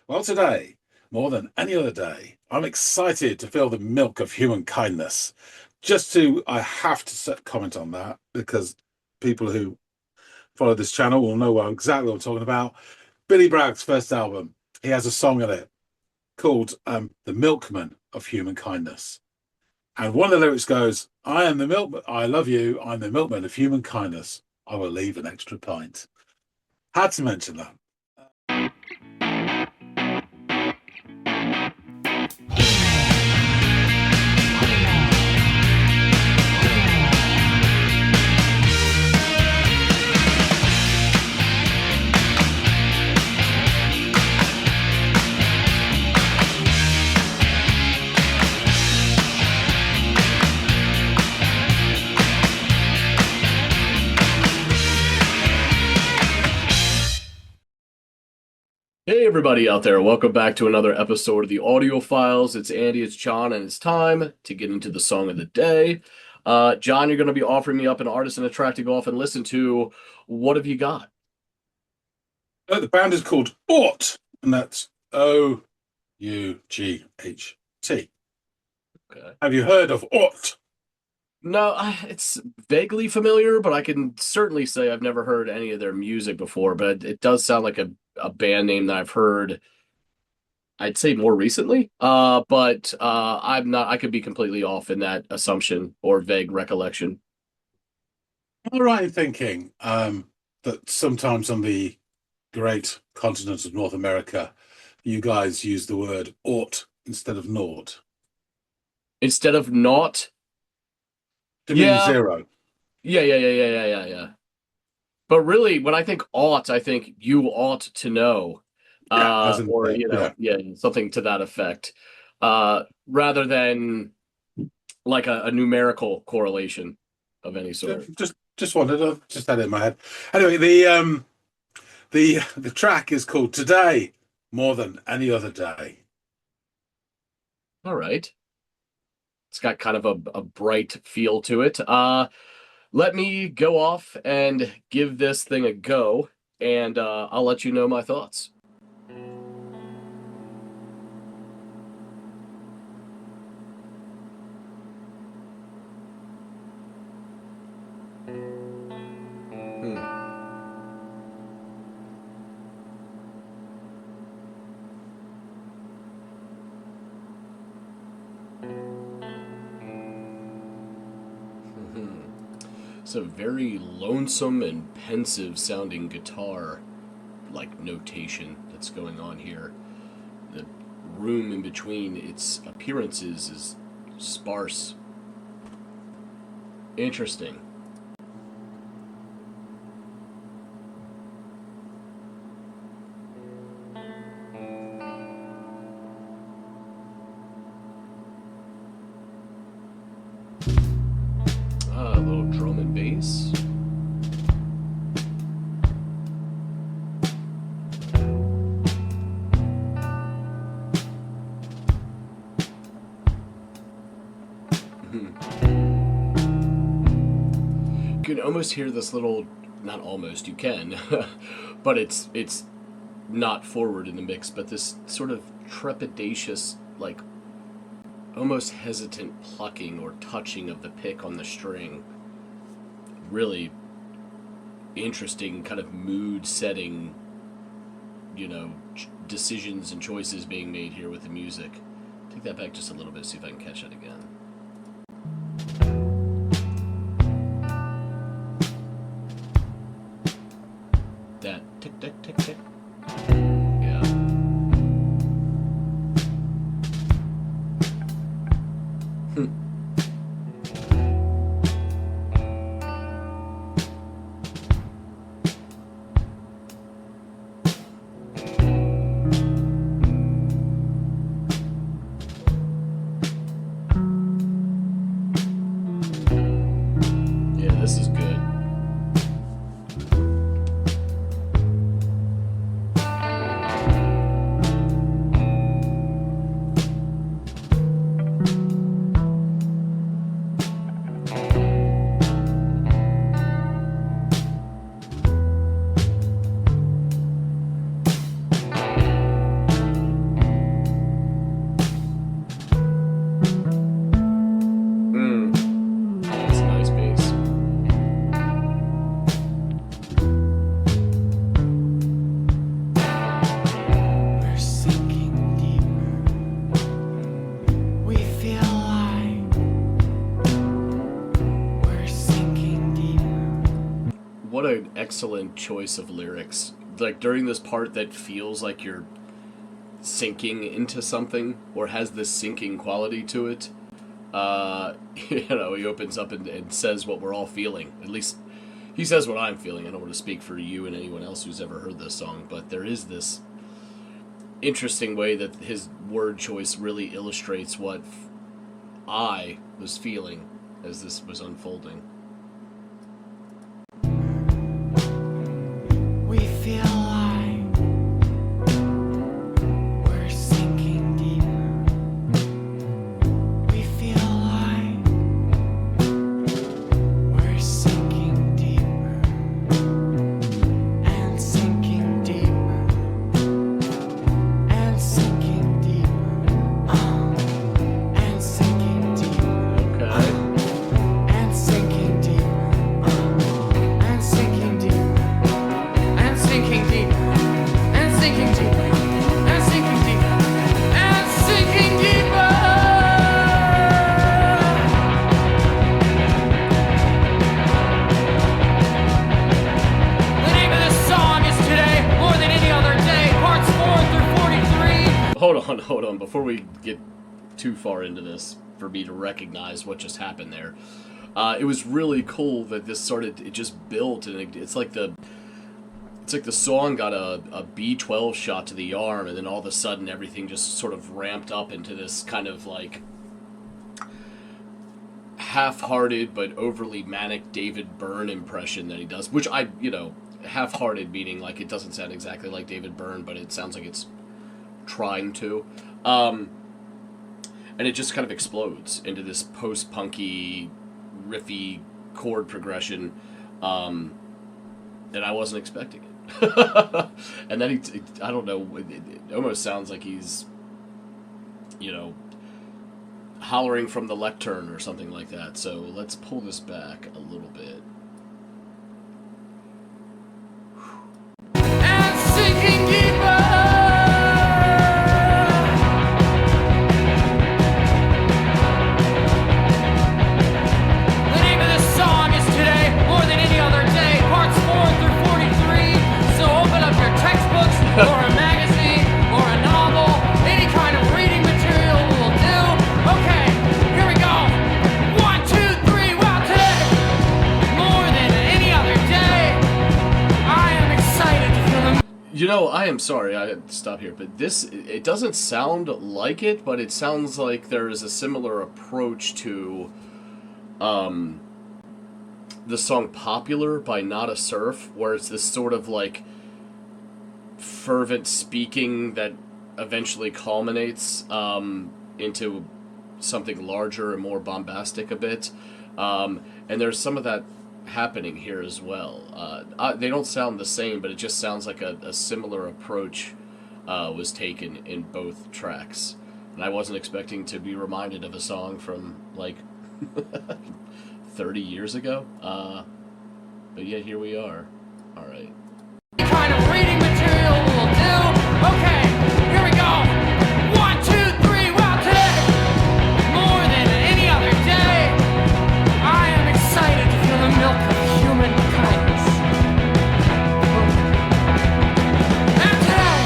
Well, today, more than any other day, I'm excited to feel the milk of human kindness. I have to comment on that because people who follow this channel will know exactly what I'm talking about. Billy Bragg's first album, he has a song in it called The Milkman of Human Kindness. And one of the lyrics goes, I am the milkman, I love you, I'm the milkman of human kindness. I will leave an extra pint. Had to mention that. Hey everybody out there, welcome back to another episode of the Audiophiles. It's Andy, it's John, and it's time to get into the song of the day. John, you're going to be offering me up an artist and a track to go off and listen to. What have you got? The band is called Ought, and that's Ought. Okay. Have you heard of Ought? No, it's vaguely familiar, but I can certainly say I've never heard any of their music before, but it does sound like a band name that I've heard, I'd say more recently. But I'm not, I could be completely off in that assumption or vague recollection. Am I right in thinking that sometimes on the great continent of North America, you guys use the word ought instead of naught? Instead of not, To mean yeah, zero. yeah. But really, when I think ought, I think you ought to know, Yeah, as in, or yeah. something to that effect, rather than like a numerical correlation of any sort. Just wanted to just had it in my head. Anyway, the track is called Today More Than Any Other Day. All right, it's got kind of a bright feel to it. Let me go off and give this thing a go, and I'll let you know my thoughts. It's a very lonesome and pensive sounding guitar like notation that's going on here. The room in between its appearances is sparse. Interesting. A little drum and bass. You can almost hear this little, not almost, you can, but it's not forward in the mix, but this sort of trepidatious, like almost hesitant plucking or touching of the pick on the string. Really interesting kind of mood setting, decisions and choices being made here with the music. Take that back just a little bit, see if I can catch that again. That tick, tick, tick, tick. Yeah. Yeah, this is good. excellent choice of lyrics. Like during this part that feels like you're sinking into something or has this sinking quality to it. He opens up and says what we're all feeling. At least he says what I'm feeling. I don't want to speak for you and anyone else who's ever heard this song, but there is this interesting way that his word choice really illustrates what I was feeling as this was unfolding. We feel like we're sinking deeper. We feel like we're sinking deeper and sinking deeper and sinking deeper and sinking deeper Okay. and sinking deeper and sinking deeper. And sinking deeper, and sinking deeper, and sinking deeper, and sinking deeper. The name of this song is Today More Than Any Other Day, parts 4 through 43. Hold on. Before we get too far into this, for me to recognize what just happened there, it was really cool that this started. It just built, and it's like the song got a B12 shot to the arm, and then all of a sudden everything just sort of ramped up into this kind of like half-hearted but overly manic David Byrne impression that he does, which half-hearted meaning like it doesn't sound exactly like David Byrne, but it sounds like it's trying to. And it just kind of explodes into this post-punky, riffy chord progression that I wasn't expecting it. And then I don't know, it almost sounds like he's, hollering from the lectern or something like that. So let's pull this back a little bit. And sinking deeper. The name of this song is Today More Than Any Other Day, parts 4 through 43. So open up your textbooks or a magazine or a novel, any kind of reading material will do. Okay, here we go. 1, 2, 3. Well, today, more than any other day, I am excited to feel the I am sorry, I had to stop here, but it doesn't sound like it, but it sounds like there is a similar approach to the song Popular by Not a Surf, where it's this sort of like fervent speaking that eventually culminates into something larger and more bombastic a bit. And there's some of that happening here as well. They don't sound the same, but it just sounds like a similar approach was taken in both tracks. And I wasn't expecting to be reminded of a song from like 30 years ago. But yet here we are. All right. kind of reading material will do. Okay, here we go. 1, 2, 3. Well, today, more than any other day, I am excited to feel the milk of human kindness. And today,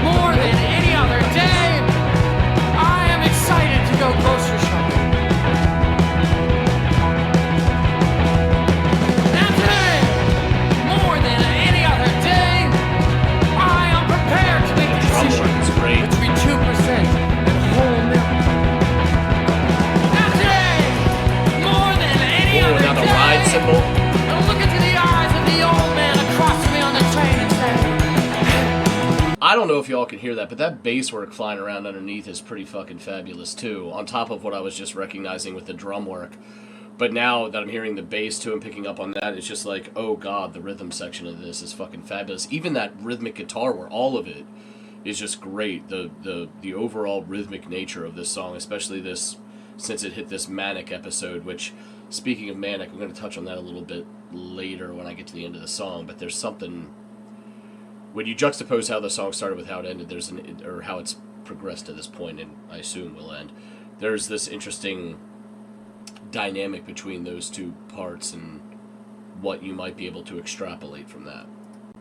more than any other day, I am excited to go grocery shopping. And today, more than any other day, I am prepared to make a decision It's great. between 2% and whole milk. And today, more than any Ooh, other now the day, ride symbol. I look into the eyes of the old man across from me on the train and say, I don't know if y'all can hear that, but that bass work flying around underneath is pretty fucking fabulous too, on top of what I was just recognizing with the drum work. But now that I'm hearing the bass too and picking up on that, it's just like, oh god, the rhythm section of this is fucking fabulous. Even that rhythmic guitar work, all of it is just great. The overall rhythmic nature of this song, especially this, since it hit this manic episode, which, speaking of manic, I'm going to touch on that a little bit later when I get to the end of the song, but there's something, when you juxtapose how the song started with how it ended, or how it's progressed to this point, and I assume will end, there's this interesting dynamic between those two parts, and what you might be able to extrapolate from that.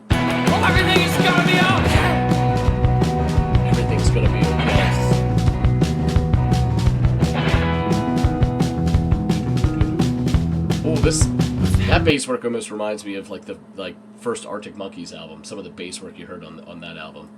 Well, everything is gonna be okay. Everything's gonna be okay. Oh, that bass work almost reminds me of like the first Arctic Monkeys album. Some of the bass work you heard on that album.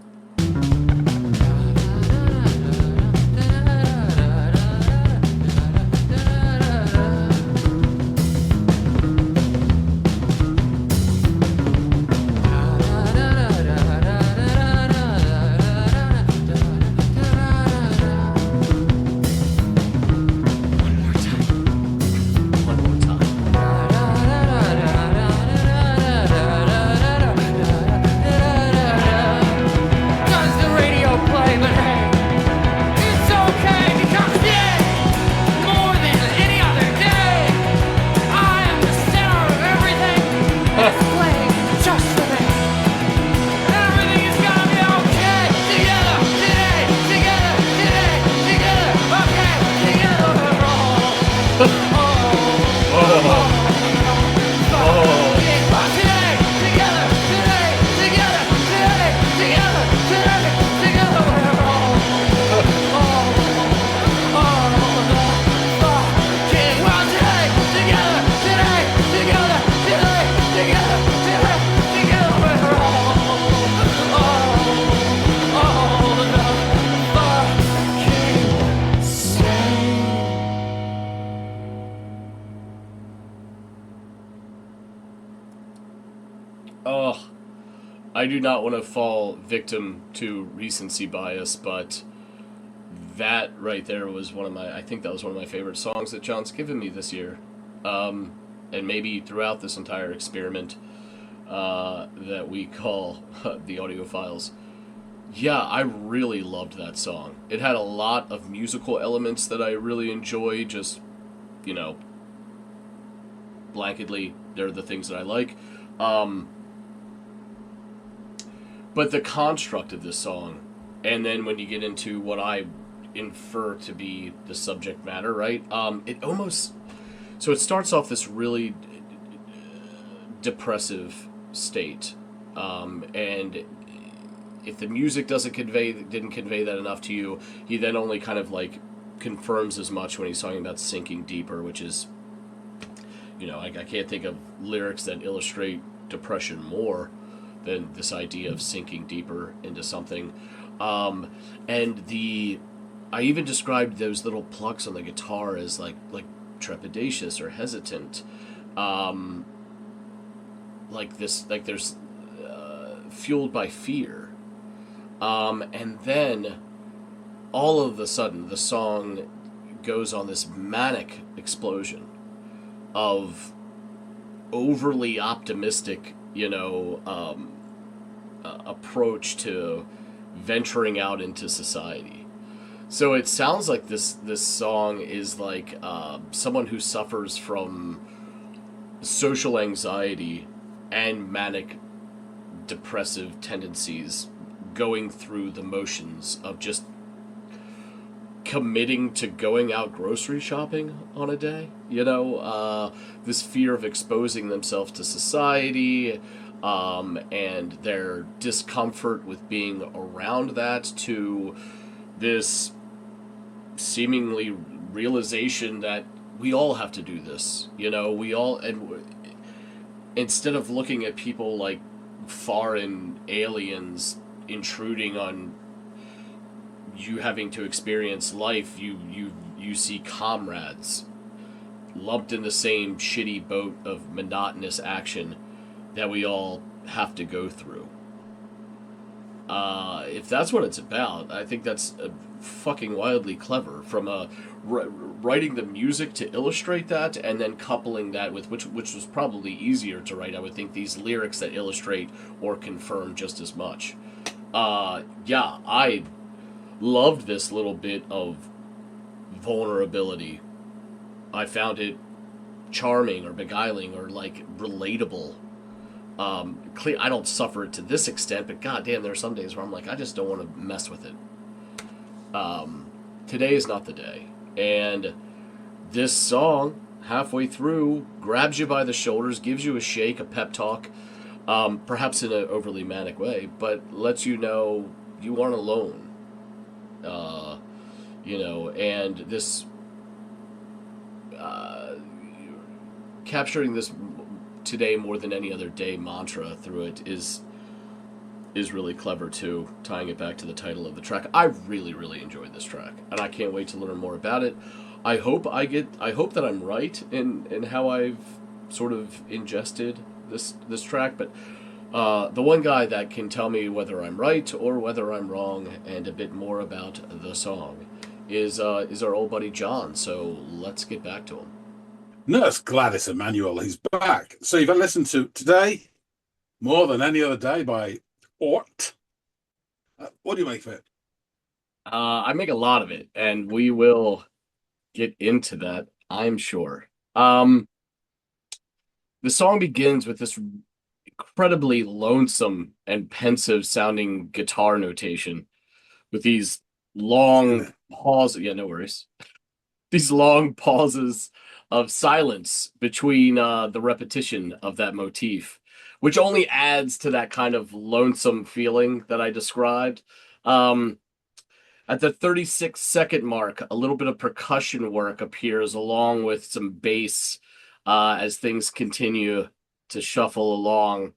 Oh, I do not want to fall victim to recency bias, but that right there was I think that was one of my favorite songs that John's given me this year. And maybe throughout this entire experiment that we call the Audiophiles. Yeah, I really loved that song. It had a lot of musical elements that I really enjoy, just, blanketly, they're the things that I like. But the construct of this song, and then when you get into what I infer to be the subject matter, right? So it starts off this really depressive state, and if the music didn't convey that enough to you, he then only kind of like confirms as much when he's talking about sinking deeper, which is, I can't think of lyrics that illustrate depression more than this idea of sinking deeper into something. And I even described those little plucks on the guitar as like trepidatious or hesitant, there's fueled by fear. And then all of a sudden the song goes on this manic explosion of overly optimistic, approach to venturing out into society. So it sounds like this song is like someone who suffers from social anxiety and manic depressive tendencies going through the motions of just committing to going out grocery shopping on a day. This fear of exposing themselves to society, and their discomfort with being around that, to this seemingly realization that we all have to do this. Instead of looking at people like foreign aliens intruding on you having to experience life, you see comrades lumped in the same shitty boat of monotonous action that we all have to go through. If that's what it's about, I think that's fucking wildly clever. From writing the music to illustrate that, and then coupling that with which was probably easier to write. I would think these lyrics that illustrate or confirm just as much. I loved this little bit of vulnerability. I found it charming or beguiling or like relatable. I don't suffer it to this extent, but goddamn, there are some days where I'm like, I just don't want to mess with it. Today is not the day, and this song halfway through, grabs you by the shoulders, gives you a shake, a pep talk, perhaps in an overly manic way, but lets you know you aren't alone. Uh, and this uh, capturing this today more than any other day mantra through it is really clever too, tying it back to the title of the track. I really, really enjoyed this track, and I can't wait to learn more about it. I hope that I'm right in how I've sort of ingested this track, but the one guy that can tell me whether I'm right or whether I'm wrong and a bit more about the song is our old buddy John. So let's get back to him. Nurse Gladys Emmanuel, he's back. So you've listened to Today, More Than Any Other Day by Ort. What do you make of it? I make a lot of it, and we will get into that, I'm sure. The song begins with this incredibly lonesome and pensive sounding guitar notation with these long pauses. Yeah, no worries. These long pauses of silence between the repetition of that motif, which only adds to that kind of lonesome feeling that I described. Um, at the 36-second mark, a little bit of percussion work appears along with some bass as things continue to shuffle along.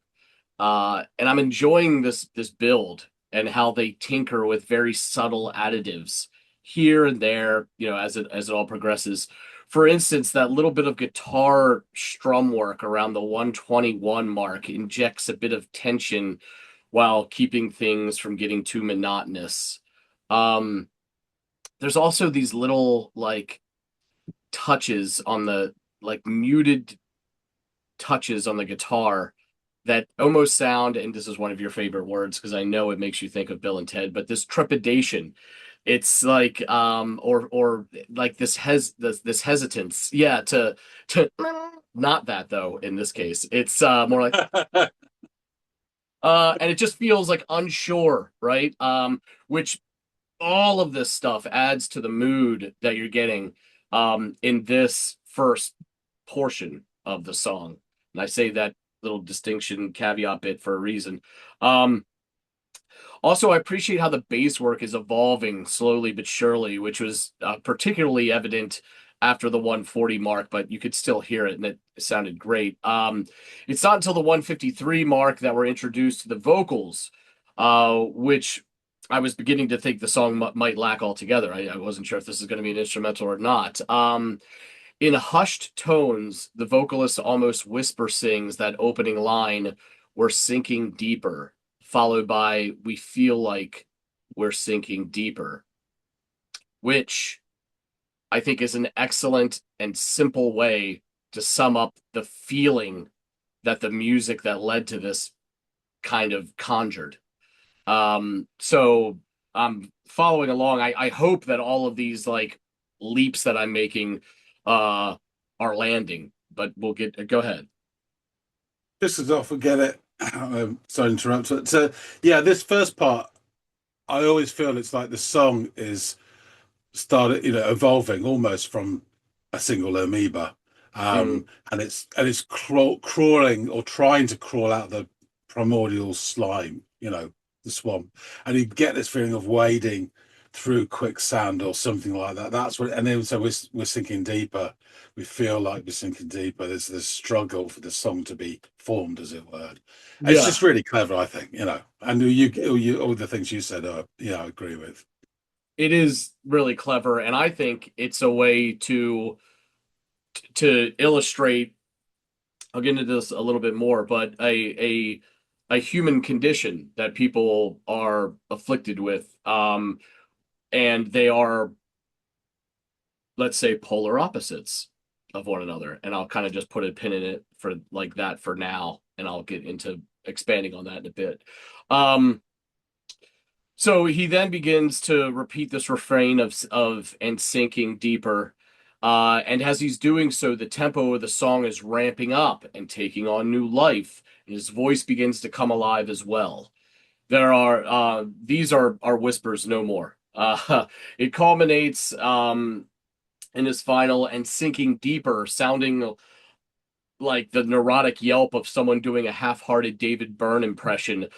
And I'm enjoying this build and how they tinker with very subtle additives here and there, as it all progresses. For instance, that little bit of guitar strum work around the 121 mark injects a bit of tension while keeping things from getting too monotonous. Um, there's also these little like touches on the like muted touches on the guitar that almost sound, and this is one of your favorite words because I know it makes you think of Bill and Ted, but this trepidation. It's like or like this hesitance. Yeah, to not that though in this case. It's more like and it just feels like unsure, right? Which all of this stuff adds to the mood that you're getting in this first portion of the song. And I say that little distinction caveat bit for a reason. Um, Also, I appreciate how the bass work is evolving slowly but surely, which was particularly evident after the 140 mark, but you could still hear it and it sounded great. It's not until the 153 mark that we're introduced to the vocals, which I was beginning to think the song might lack altogether. I wasn't sure if this is going to be an instrumental or not. In hushed tones, the vocalist almost whisper sings that opening line, "We're sinking deeper," followed by "We feel like we're sinking deeper," which I think is an excellent and simple way to sum up the feeling that the music that led to this kind of conjured. So I'm following along. I hope that all of these like leaps that I'm making are landing, but go ahead. Just as I forget it, sorry to interrupt. So, yeah, this first part, I always feel it's like the song is started, evolving almost from a single amoeba, Mm, and it's crawling or trying to crawl out the primordial slime, the swamp, and you get this feeling of wading through quicksand or something like that. That's what, and then so we're sinking deeper. We feel like we're sinking deeper. There's this struggle for the song to be formed, as it were. It's yeah, just really clever, I think, and all the things you said, yeah, I agree with. it is really clever, and I think it's a way to illustrate. I'll get into this a little bit more, but a human condition that people are afflicted with, and they are, let's say, polar opposites of one another. And I'll kind of just put a pin in it for like that for now, and I'll get into expanding on that in a bit. Um, so he then begins to repeat this refrain of and sinking deeper. And as he's doing so, the tempo of the song is ramping up and taking on new life, and his voice begins to come alive as well. There are these are whispers no more. It culminates in his final and sinking deeper, sounding like the neurotic yelp of someone doing a half-hearted David Byrne impression.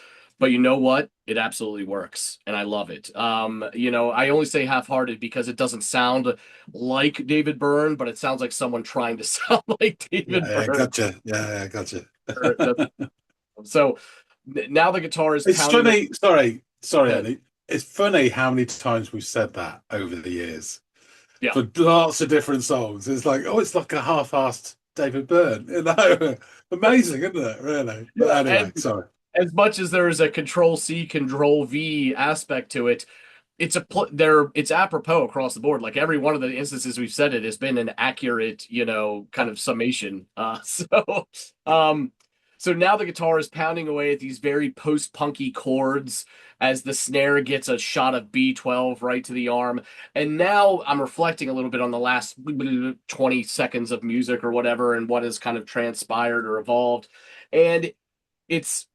But you know what? It absolutely works, and I love it. I only say half-hearted because it doesn't sound like David Byrne, but it sounds like someone trying to sound like Yeah, David yeah, Byrne. gotcha. Yeah, yeah, gotcha. So now the guitar is It's pounding. funny. Sorry, Ahead. Andy. It's funny how many times we've said that over the years Yeah, for lots of different songs. It's like, oh, it's like a half-assed David Byrne. Amazing, isn't it? Really. But yeah, anyway, and sorry. as much as there is a Control C, Control V aspect to it, it's apropos across the board. Like every one of the instances we've said it has been an accurate, kind of summation. Um, so now the guitar is pounding away at these very post-punky chords as the snare gets a shot of B12 right to the arm. And now I'm reflecting a little bit on the last 20 seconds of music or whatever and what has kind of transpired or evolved. And it's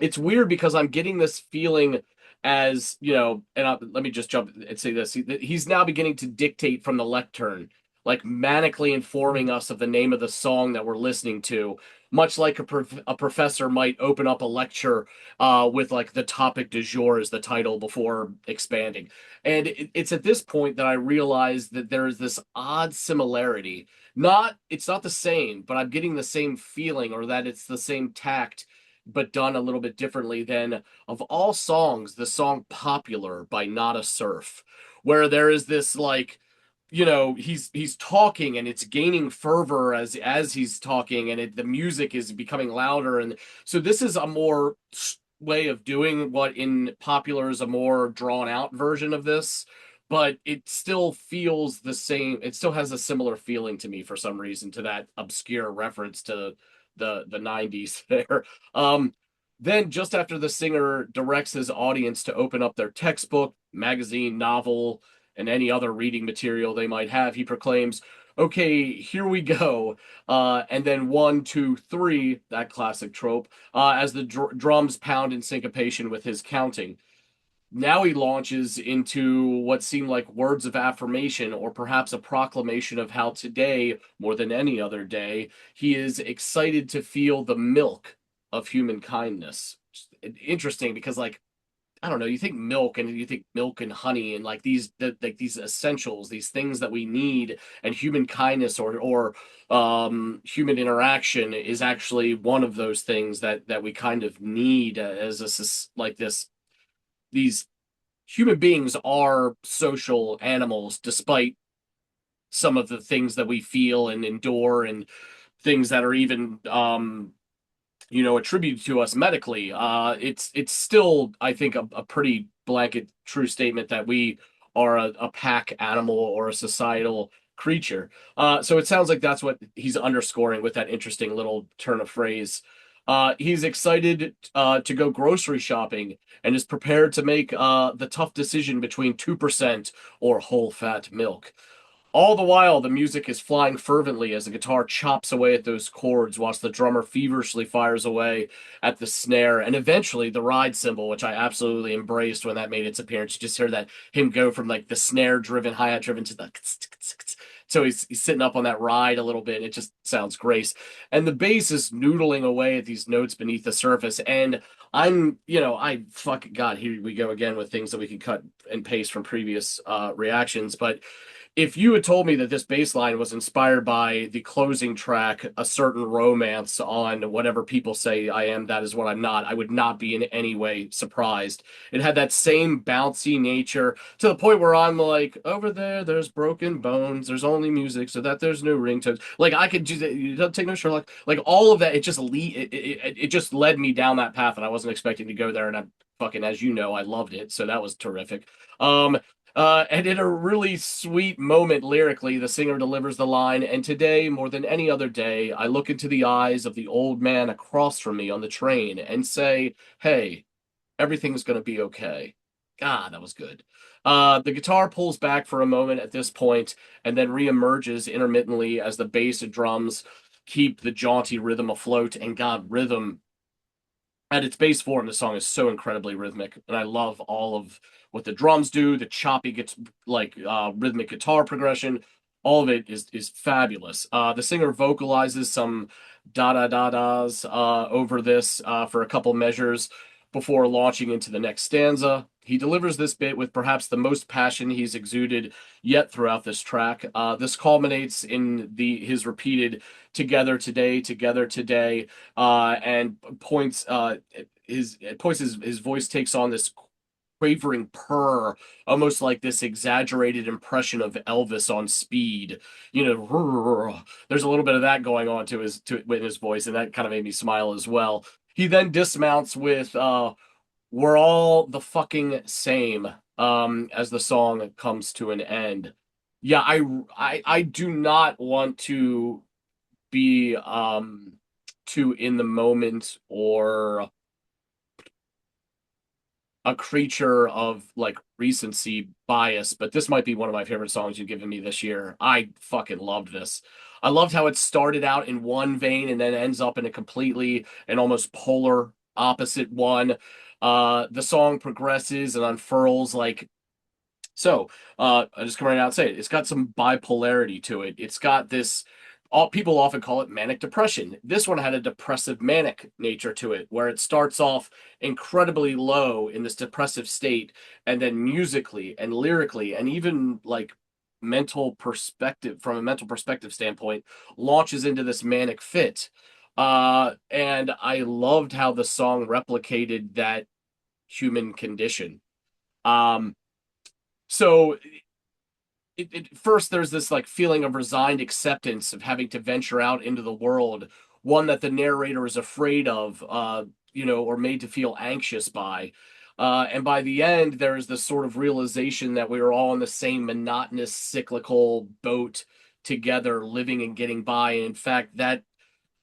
it's weird because I'm getting this feeling as let me just jump and say this. He's now beginning to dictate from the lectern, like manically informing us of the name of the song that we're listening to, much like a professor might open up a lecture with like the topic du jour as the title before expanding. And it's at this point that I realize that there's this odd similarity. It's not the same, but I'm getting the same feeling, or that it's the same tact but done a little bit differently than, of all songs, the song Popular by Not a Surf, where there is this like, he's talking and it's gaining fervor as he's talking, and the music is becoming louder. And so this is a more way of doing what in Popular is a more drawn out version of this, but it still feels the same. It still has a similar feeling to me for some reason to that obscure reference to the 90s there. Um, then just after the singer directs his audience to open up their textbook, magazine, novel, and any other reading material they might have, he proclaims, "Okay, here we go." And then one, two, three, that classic trope, as the drums pound in syncopation with his counting. Now he launches into what seem like words of affirmation, or perhaps a proclamation of how today, more than any other day, he is excited to feel the milk of human kindness. Interesting because, like, I don't know, you think milk and you think milk and honey and like these essentials, these things that we need, and human kindness or human interaction is actually one of those things that we kind of need as like these human beings are social animals, despite some of the things that we feel and endure, and things that are even attributed to us medically. It's still, I think, a pretty blanket true statement that we are a pack animal or a societal creature. So it sounds like that's what he's underscoring with that interesting little turn of phrase. He's excited to go grocery shopping and is prepared to make the tough decision between 2% or whole fat milk. All the while, the music is flying fervently as the guitar chops away at those chords, whilst the drummer feverishly fires away at the snare, and eventually the ride cymbal, which I absolutely embraced when that made its appearance. You just hear that him go from like the snare driven, hi hat driven to the so he's sitting up on that ride a little bit. It just sounds great, and the bass is noodling away at these notes beneath the surface. And I fucking God, here we go again with things that we can cut and paste from previous reactions, but if you had told me that this bass line was inspired by the closing track, A Certain Romance, on whatever people say I am, that is what I'm not, I would not be in any way surprised. It had that same bouncy nature to the point where I'm like, over there's broken bones, there's only music, so that there's no ringtones. Like I could just take no Sherlock, like all of that. It just it just led me down that path, and I wasn't expecting to go there. And I fucking, as you know, I loved it, so that was terrific. And in a really sweet moment lyrically, the singer delivers the line, "And today, more than any other day, I look into the eyes of the old man across from me on the train and say, hey, everything's going to be okay." God, that was good. The guitar pulls back for a moment at this point and then reemerges intermittently as the bass and drums keep the jaunty rhythm afloat. And God, rhythm at its base form, the song is so incredibly rhythmic, and I love all of what the drums do. The choppy gets like rhythmic guitar progression, all of it is fabulous. The singer vocalizes some da da da da's over this for a couple measures before launching into the next stanza. He delivers this bit with perhaps the most passion he's exuded yet throughout this track. This culminates in his repeated together today," and his voice takes on this quavering purr, almost like this exaggerated impression of Elvis on speed. You know, there's a little bit of that going on in his voice, and that kind of made me smile as well. He then dismounts with "We're all the fucking same" as the song comes to an end. Yeah, I do not want to be too in the moment or a creature of like recency bias, but this might be one of my favorite songs you've given me this year. I fucking loved this. I loved how it started out in one vein and then ends up in a completely and almost polar opposite one. The song progresses and unfurls like so. I just come right out and say it. It's got some bipolarity to it. It's got this. All people often call it manic depression. This one had a depressive manic nature to it, where it starts off incredibly low in this depressive state, and then musically and lyrically, and even like from a mental perspective standpoint, launches into this manic fit. And I loved how the song replicated that human condition. Um, so first there's this like feeling of resigned acceptance of having to venture out into the world, one that the narrator is afraid of, or made to feel anxious by. And by the end, there's this sort of realization that we are all in the same monotonous, cyclical boat together, living and getting by. And in fact, that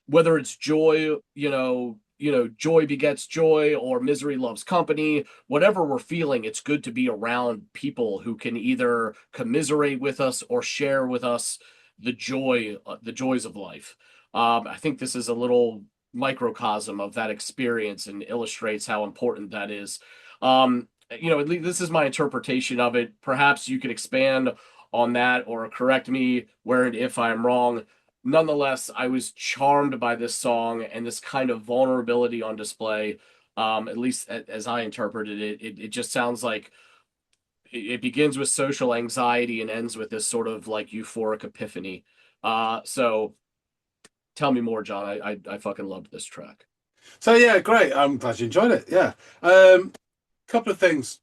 whether it's joy, joy begets joy or misery loves company, whatever we're feeling, it's good to be around people who can either commiserate with us or share with us the joys of life. I think this is a little microcosm of that experience and illustrates how important that is. At least this is my interpretation of it. Perhaps you could expand on that or correct me where and if I'm wrong. Nonetheless, I was charmed by this song and this kind of vulnerability on display. At least as I interpreted it, it just sounds like it begins with social anxiety and ends with this sort of like euphoric epiphany. So tell me more, John. I fucking loved this track. So yeah, great. I'm glad you enjoyed it. Yeah. Couple of things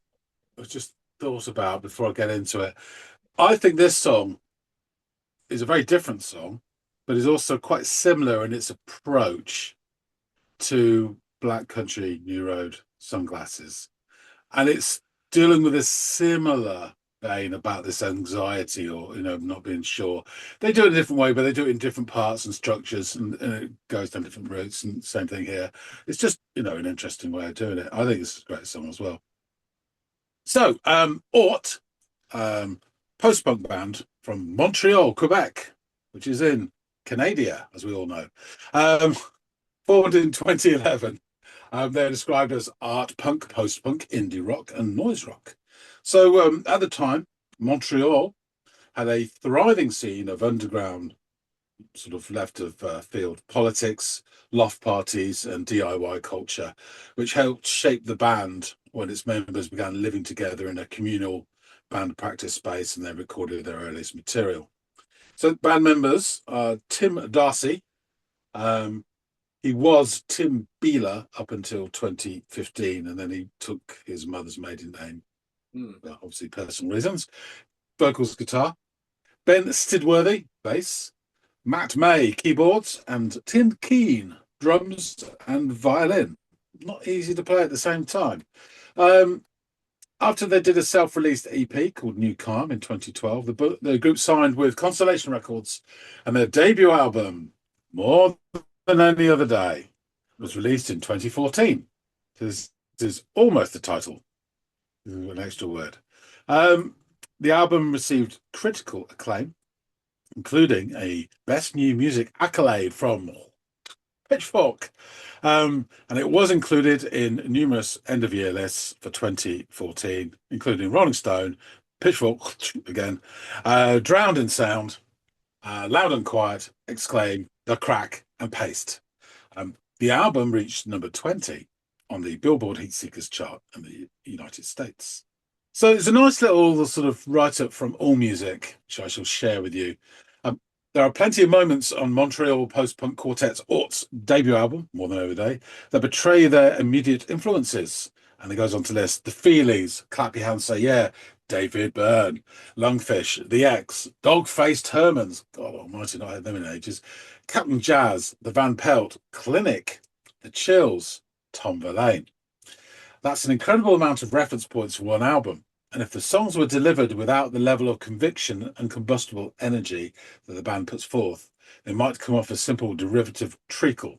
I just thought about before I get into it. I think this song is a very different song, but is also quite similar in its approach to Black Country New Road Sunglasses. And it's dealing with a similar vein about this anxiety or, not being sure. They do it in a different way, but they do it in different parts and structures and it goes down different routes, and same thing here. It's just, an interesting way of doing it. I think it's a great song as well. So, Aut, post-punk band from Montreal, Quebec, which is in Canada, as we all know. Formed in 2011. They're described as art punk, post-punk, indie rock, and noise rock. So at the time, Montreal had a thriving scene of underground, sort of left of field politics, loft parties, and DIY culture, which helped shape the band when its members began living together in a communal band practice space and they recorded their earliest material. So band members are Tim Darcy. He was Tim Beeler up until 2015, and then he took his mother's maiden name, obviously personal reasons. Vocals, guitar. Ben Stidworthy, bass. Matt May, keyboards, and Tim Keane, drums and violin. Not easy to play at the same time. After they did a self-released EP called New Calm in 2012, the group signed with Constellation Records, and their debut album, More Than Any Other Day, was released in 2014. This is almost the title. An extra word. The album received critical acclaim, including a Best New Music accolade from Pitchfork. And it was included in numerous end-of-year lists for 2014, including Rolling Stone, Pitchfork again, Drowned in Sound, Loud and Quiet, Exclaim, The Crack, and Paste. The album reached number 20 on the Billboard Heatseekers chart in the United States. So it's a nice little sort of write-up from AllMusic, which I shall share with you. There are plenty of moments on Montreal post-punk quartet Ort's debut album, More Than Every Day, that betray their immediate influences. And it goes on to list The Feelies, Clap Your Hands, Say Yeah, David Byrne, Lungfish, The X, Dog-Faced Hermans, God almighty, not had them in ages, Captain Jazz, The Van Pelt, Clinic, The Chills, Tom Verlaine. That's an incredible amount of reference points for one album. And if the songs were delivered without the level of conviction and combustible energy that the band puts forth, they might come off as simple derivative treacle.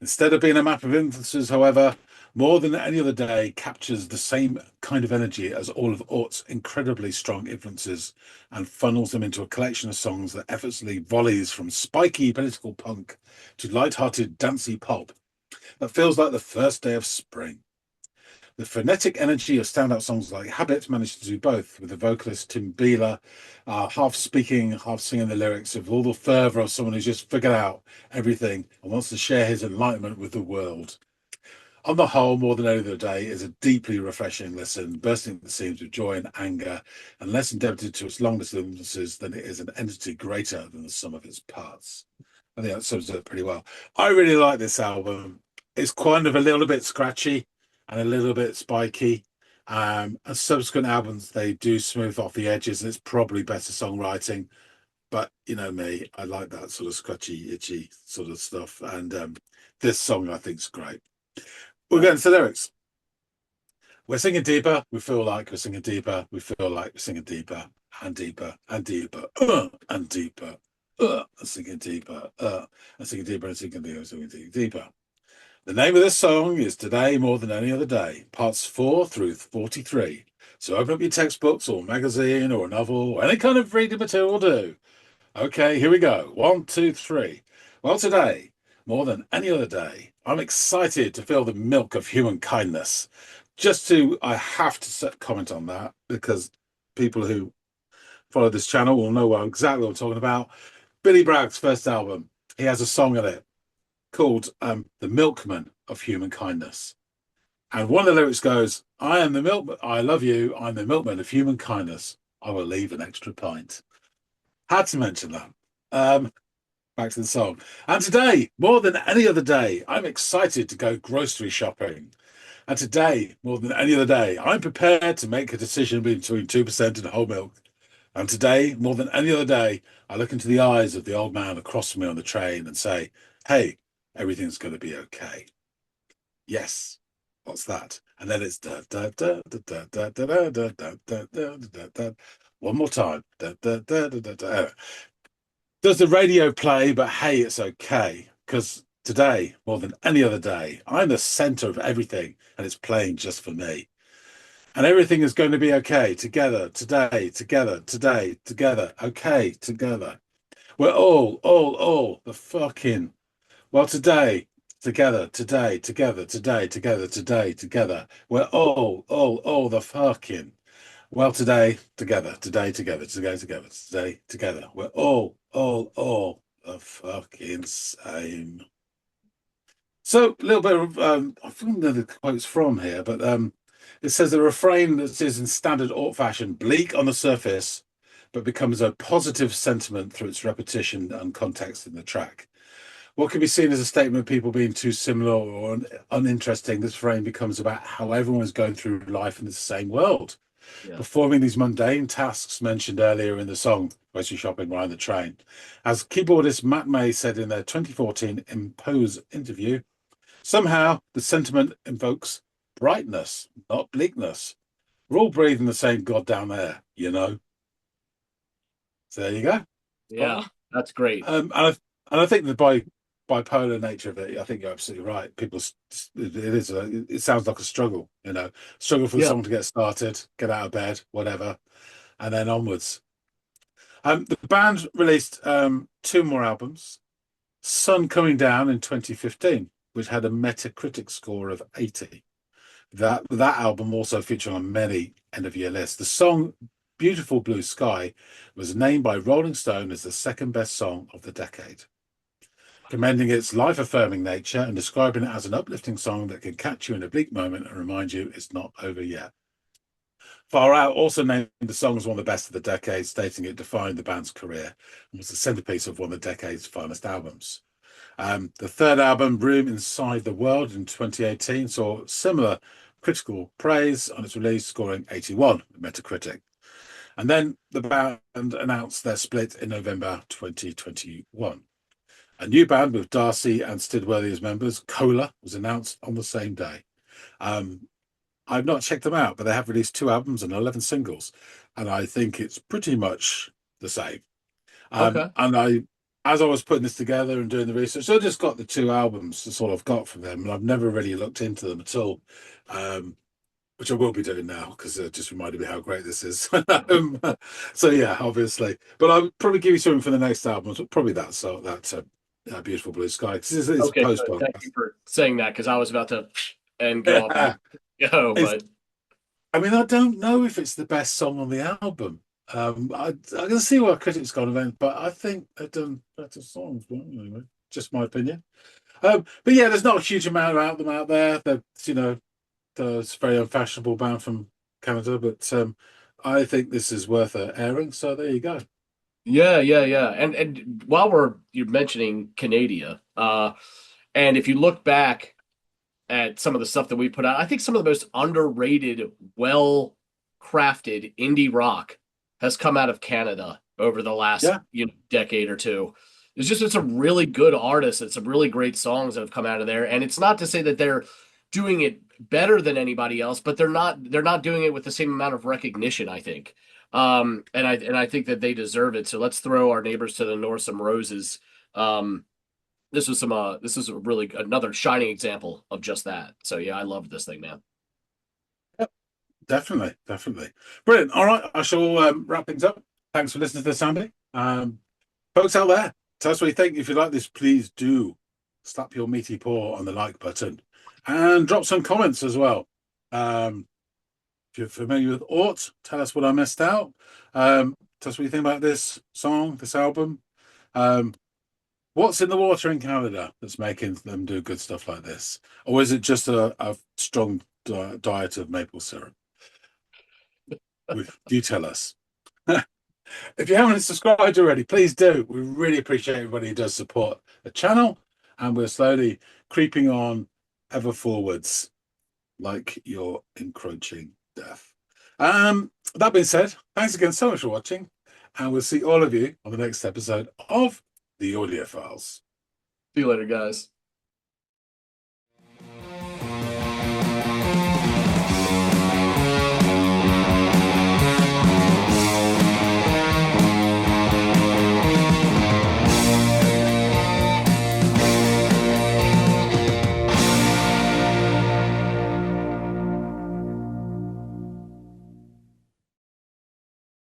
Instead of being a map of influences, however, More Than Any Other Day captures the same kind of energy as all of Ort's incredibly strong influences and funnels them into a collection of songs that effortlessly volleys from spiky political punk to light-hearted dancey pop that feels like the first day of spring. The frenetic energy of standout songs like Habit managed to do both, with the vocalist Tim Beeler half speaking, half singing the lyrics with all the fervour of someone who's just figured out everything and wants to share his enlightenment with the world. On the whole, More Than Any Other Day is a deeply refreshing listen, bursting at the seams with joy and anger, and less indebted to its long influences than it is an entity greater than the sum of its parts. I think that sums it up pretty well. I really like this album. It's kind of a little bit scratchy and a little bit spiky. And subsequent albums, they do smooth off the edges, and it's probably better songwriting. But you know me, I like that sort of scratchy, itchy sort of stuff. And this song, I think, is great. We're getting to the lyrics. We're singing deeper. We feel like we're singing deeper. We feel like we're singing deeper and deeper and deeper and deeper. And singing deeper, and singing deeper and singing deeper, and singing deeper. The name of this song is Today More Than Any Other Day, parts 4 through 43. So open up your textbooks or magazine or a novel or any kind of reading material will do. Okay, here we go. 1, 2, 3. Well, today, more than any other day, I'm excited to feel the milk of human kindness. I have to comment on that because people who follow this channel will know exactly what I'm talking about. Billy Bragg's first album, he has a song in it called The Milkman of Human Kindness. And one of the lyrics goes, I am the milkman, I love you, I'm the milkman of human kindness. I will leave an extra pint. Had to mention that. Back to the song. And today, more than any other day, I'm excited to go grocery shopping. And today, more than any other day, I'm prepared to make a decision between 2% and whole milk. And today, more than any other day, I look into the eyes of the old man across from me on the train and say, hey, everything's going to be okay. Yes, what's that? And then it's da da da da da da da da da da da da da. One more time. Da da da da da da. Does the radio play? But hey, it's okay because today, more than any other day, I'm the center of everything, and it's playing just for me. And everything is going to be okay together today, together today, together. Okay, together. We're all the fucking. Well, today, together, today, together, today, together, today, together. We're all the fucking. Well, today, together, today, together, today, together, today, together. We're all the fucking same. So, a little bit of, I don't know the quotes from here, but it says the refrain that is in standard Ort fashion, bleak on the surface, but becomes a positive sentiment through its repetition and context in the track. What can be seen as a statement of people being too similar or uninteresting, this frame becomes about how everyone is going through life in the same world, performing these mundane tasks mentioned earlier in the song, grocery shopping, riding the train. As keyboardist Matt May said in their 2014 Impose interview, somehow the sentiment invokes brightness, not bleakness. We're all breathing the same goddamn air, you know? So there you go. Yeah, that's great. And I think the bipolar nature of it, I think you're absolutely right. It sounds like a struggle, you know, struggle for someone to get started, get out of bed, whatever, and then onwards. The band released 2 more albums. Sun Coming Down in 2015, which had a Metacritic score of 80. That album also featured on many end of year lists. The song Beautiful Blue Sky was named by Rolling Stone as the second best song of the decade, commending its life-affirming nature and describing it as an uplifting song that can catch you in a bleak moment and remind you it's not over yet. Far Out also named the song as one of the best of the decade, stating it defined the band's career and was the centerpiece of one of the decade's finest albums. The third album, Room Inside the World, in 2018, saw similar critical praise on its release, scoring 81 on Metacritic. And then the band announced their split in November 2021. A new band with Darcy and Stidworthy as members, Cola, was announced on the same day. I've not checked them out, but they have released 2 albums and 11 singles, and I think it's pretty much the same. Okay. And as I was putting this together and doing the research, I just got the 2 albums. That's all I've got from them, and I've never really looked into them at all, which I will be doing now because it just reminded me how great this is. So yeah, obviously, but I'll probably give you something for the next album. Probably that Beautiful Blue Sky, because it's Okay, post good. punk. Thank you for saying that, because I was about to and go off and go, but I mean, I don't know if it's the best song on the album. I can see why critics got event, but I think they've done better songs. But anyway, just my opinion. But yeah, there's not a huge amount about them out there. It's a very unfashionable band from Canada, but I think this is worth airing. So there you go. yeah. And while you're mentioning Canada, and if you look back at some of the stuff that we put out, I think some of the most underrated, well crafted indie rock has come out of Canada over the last decade or two. It's some really good artists and some really great songs that have come out of there. And it's not to say that they're doing it better than anybody else, but they're not doing it with the same amount of recognition, I think. And I think that they deserve it. So let's throw our neighbors to the north some roses. This is really another shining example of just that. So yeah, I love this thing, man. Yep, definitely. Brilliant. All right, I shall wrap things up. Thanks for listening to this, Andy. Folks out there, tell us what you think. If you like this, please do slap your meaty paw on the like button and drop some comments as well. If you're familiar with Aught, tell us what I missed out. Tell us what you think about this song, this album. What's in the water in Canada that's making them do good stuff like this? Or is it just a strong diet of maple syrup? Do tell us. If you haven't subscribed already, please do. We really appreciate everybody who does support the channel, and we're slowly creeping on ever forwards like you're encroaching death. That being said, thanks again so much for watching, and we'll see all of you on the next episode of the Audiophiles. See you later, guys.